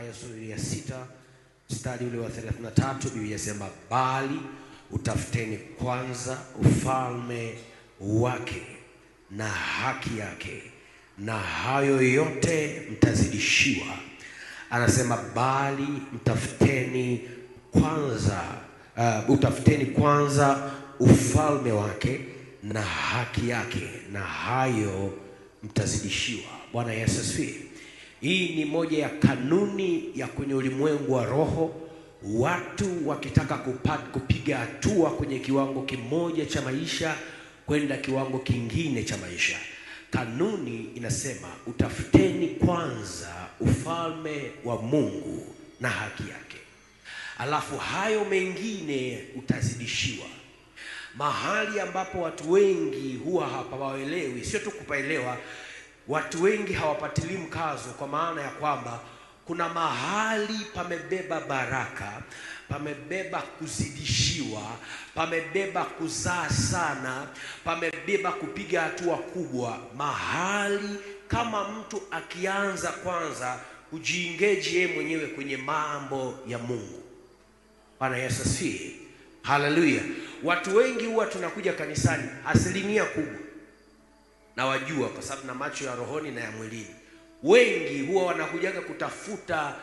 aya sura ya 6 mstari ule wa 33, Biblia inasema bali utafuteni kwanza ufalme wake na haki yake, na hayo yote mtazidishiwa. Anasema bali mtafuteni kwanza ufalme wake na haki yake, na hayo mtazidishiwa. Bwana Yesu asifiwe. Hii ni moja ya kanuni ya kwenye ulimwengu wa roho. Watu wakitaka kupiga hatua kwenye kiwango kimoja cha maisha kwenda kiwango kingine cha maisha, kanuni inasema utafuteni kwanza ufalme wa Mungu na haki yake, alafu hayo mengine utazidishiwa. Mahali ambapo watu wengi huwa hawaelewi, sio tu kupaelewa, watu wengi hawapatilii mkazo, kwa maana ya kwamba kuna mahali pamebeba baraka, pamebeba kuzidishiwa, pamebeba kuzaa sana, pamebeba kupiga hatua kubwa. Mahali kama mtu akianza kwanza kujiengage yeye mwenyewe kwenye mambo ya Mungu. Bwana Yesu asifiwe. Haleluya. Watu wengi huwa tunakuja kanisani, asilimia kubwa na wajua, kwa sababu na macho ya rohoni na ya mwilini, wengi huwa wanakujaga kutafuta